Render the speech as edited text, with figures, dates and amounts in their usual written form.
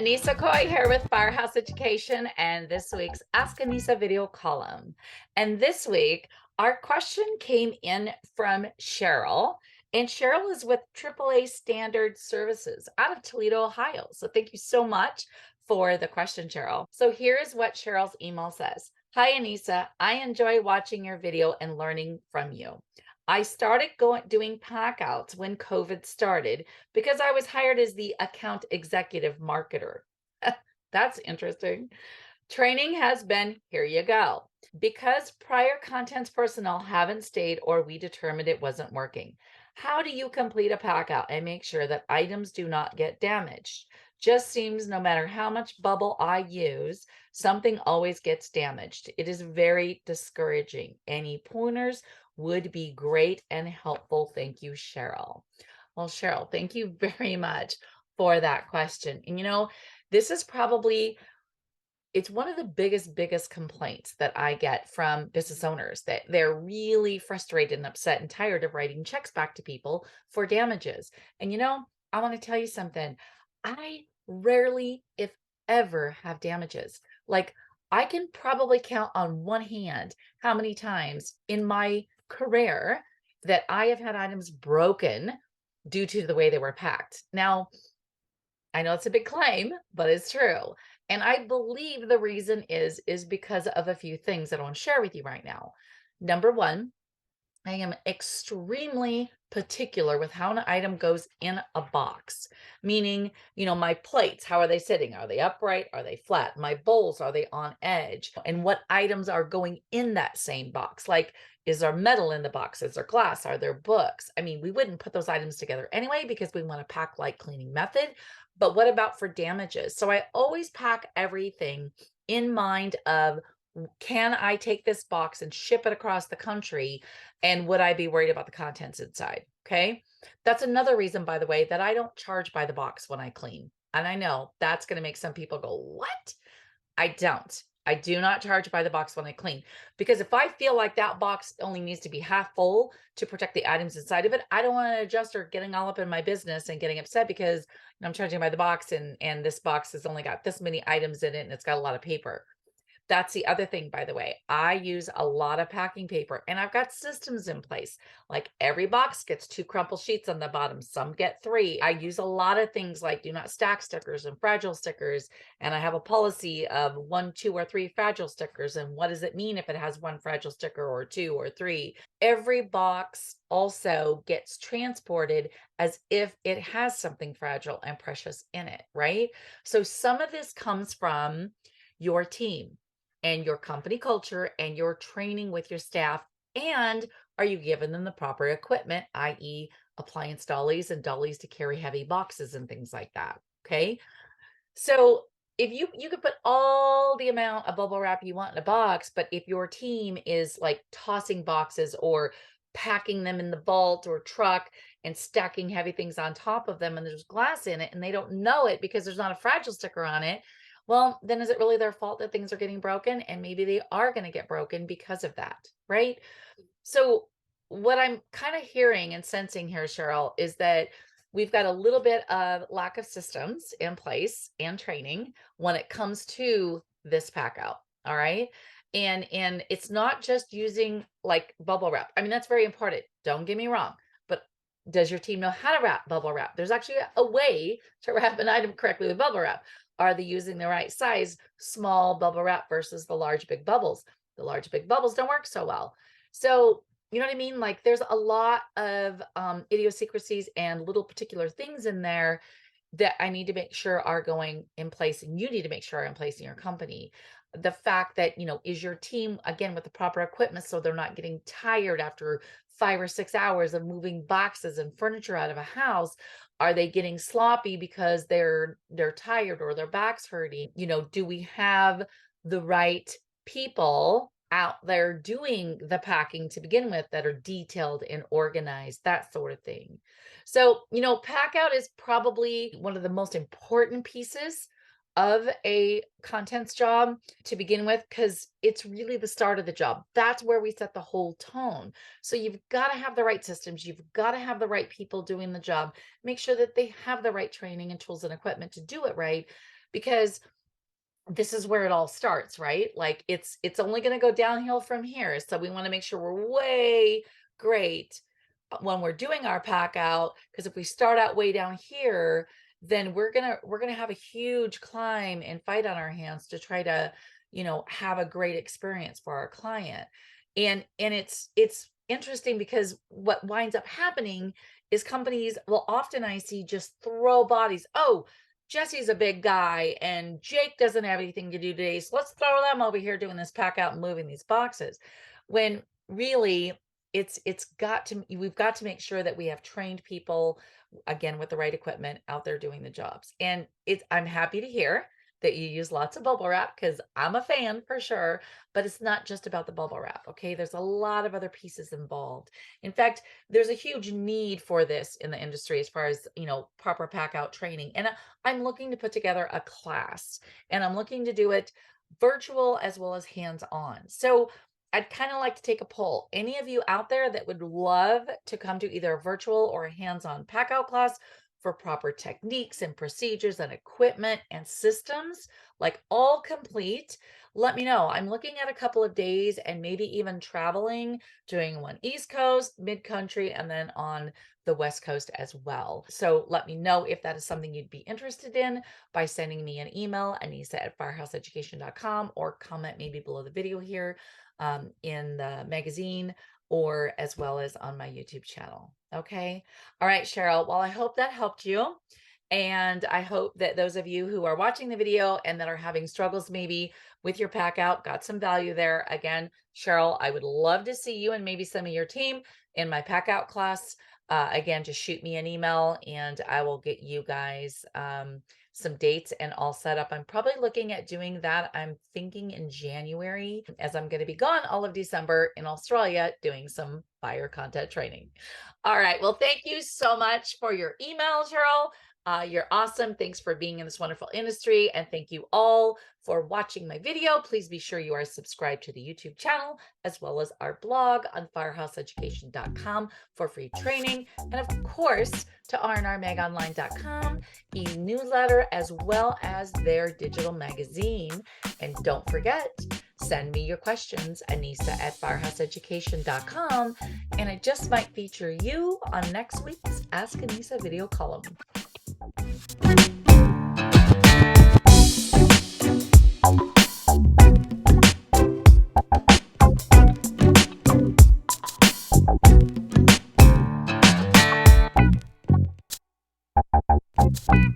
Annissa Coy here with Firehouse Education and this week's Ask Annissa video column. And this week, our question came in from Cheryl, and Cheryl is with AAA Standard Services out of Toledo, Ohio. So thank you so much for the question, Cheryl. So here's what Cheryl's email says. Hi, Annissa. I enjoy watching your video and learning from you. I started doing pack outs when COVID started because I was hired as the account executive marketer. That's interesting. Training has been, here you go. Because prior contents personnel haven't stayed or we determined it wasn't working. How do you complete a pack out and make sure that items do not get damaged? Just seems no matter how much bubble I use, something always gets damaged. It is very discouraging. Any pointers would be great and helpful. Thank you, Cheryl. Well, Cheryl, thank you very much for that question. And this is probably it's one of the biggest complaints that I get from business owners, that they're really frustrated and upset and tired of writing checks back to people for damages. And I want to tell you something. I rarely, if ever, have damages. Like, I can probably count on one hand how many times in my career that I have had items broken due to the way they were packed. Now, I know it's a big claim, but it's true. And I believe the reason is because of a few things that I want to share with you right now. Number one, I am extremely particular with how an item goes in a box, meaning, my plates, how are they sitting? Are they upright? Are they flat? My bowls, are they on edge? And what items are going in that same box? Like, is there metal in the box? Is there glass? Are there books? I mean, we wouldn't put those items together anyway because we want a pack light cleaning method. But what about for damages? So I always pack everything in mind of, can I take this box and ship it across the country? And would I be worried about the contents inside? Okay. That's another reason, by the way, that I don't charge by the box when I clean. And I know that's going to make some people go, what? I don't. I do not charge by the box when I clean, because if I feel like that box only needs to be half full to protect the items inside of it, I don't want an adjuster getting all up in my business and getting upset because I'm charging by the box and this box has only got this many items in it and it's got a lot of paper. That's the other thing, by the way. I use a lot of packing paper and I've got systems in place. Like, every box gets 2 crumple sheets on the bottom. Some get 3. I use a lot of things like do not stack stickers and fragile stickers. And I have a policy of 1, 2, or 3 fragile stickers. And what does it mean if it has 1 fragile sticker or 2 or 3? Every box also gets transported as if it has something fragile and precious in it, right? So some of this comes from your team and your company culture and your training with your staff. And are you giving them the proper equipment, i.e. appliance dollies and dollies to carry heavy boxes and things like that? Okay. So if you could put all the amount of bubble wrap you want in a box, but if your team is like tossing boxes or packing them in the vault or truck and stacking heavy things on top of them and there's glass in it and they don't know it because there's not a fragile sticker on it, well, then is it really their fault that things are getting broken? And maybe they are going to get broken because of that, right? So what I'm kind of hearing and sensing here, Cheryl, is that we've got a little bit of lack of systems in place and training when it comes to this pack out. All right. And it's not just using like bubble wrap. I mean, that's very important. Don't get me wrong. But does your team know how to wrap bubble wrap? There's actually a way to wrap an item correctly with bubble wrap. Are they using the right size small bubble wrap versus the large big bubbles? The large big bubbles don't work so well. So, you know what I mean? Like, there's a lot of idiosyncrasies and little particular things in there that I need to make sure are going in place, and you need to make sure are in place in your company. The fact that, is your team, again, with the proper equipment so they're not getting tired after 5 or 6 hours of moving boxes and furniture out of a house? Are they getting sloppy because they're tired or their back's hurting? Do we have the right people out there doing the packing to begin with that are detailed and organized, that sort of thing? So, pack out is probably one of the most important pieces of a contents job to begin with, because it's really the start of the job. That's where we set the whole tone. So you've got to have the right systems. You've got to have the right people doing the job. Make sure that they have the right training and tools and equipment to do it right. because this is where it all starts, right? Like it's only going to go downhill from here. So we want to make sure we're way great when we're doing our pack out, because if we start out way down here, then we're gonna have a huge climb and fight on our hands to try to, have a great experience for our client. And it's interesting because what winds up happening is companies will often, I see, just throw bodies. Oh, Jesse's a big guy and Jake doesn't have anything to do today, so let's throw them over here doing this pack out and moving these boxes. When really we've got to make sure that we have trained people, again, with the right equipment out there doing the jobs. And I'm happy to hear that you use lots of bubble wrap, because I'm a fan for sure, but it's not just about the bubble wrap. Okay, there's a lot of other pieces involved. In fact, there's a huge need for this in the industry as far as, proper pack out training. And I'm looking to put together a class, and I'm looking to do it virtual as well as hands-on. So I'd kind of like to take a poll. Any of you out there that would love to come to either a virtual or a hands-on pack out class for proper techniques and procedures and equipment and systems, like all complete, let me know. I'm looking at a couple of days and maybe even traveling, doing one East Coast, mid-country, and then on the West Coast as well. So let me know if that is something you'd be interested in by sending me an email, Annissa@firehouseeducation.com, or comment maybe below the video here, in the magazine, or as well as on my YouTube channel. Okay. All right, Cheryl. Well, I hope that helped you. And I hope that those of you who are watching the video and that are having struggles maybe with your pack out got some value there. Again, Cheryl, I would love to see you and maybe some of your team in my pack out class. Again, just shoot me an email and I will get you guys some dates and all set up. I'm probably looking at doing that. I'm thinking in January, as I'm going to be gone all of December in Australia doing some buyer content training. All right. Well, thank you so much for your email, Cheryl. You're awesome. Thanks for being in this wonderful industry. And thank you all for watching my video. Please be sure you are subscribed to the YouTube channel, as well as our blog on firehouseeducation.com for free training. And of course, to rnrmagonline.com, e-newsletter, as well as their digital magazine. And don't forget, send me your questions, Annissa@firehouseeducation.com. And I just might feature you on next week's Ask Annissa video column. Thank you.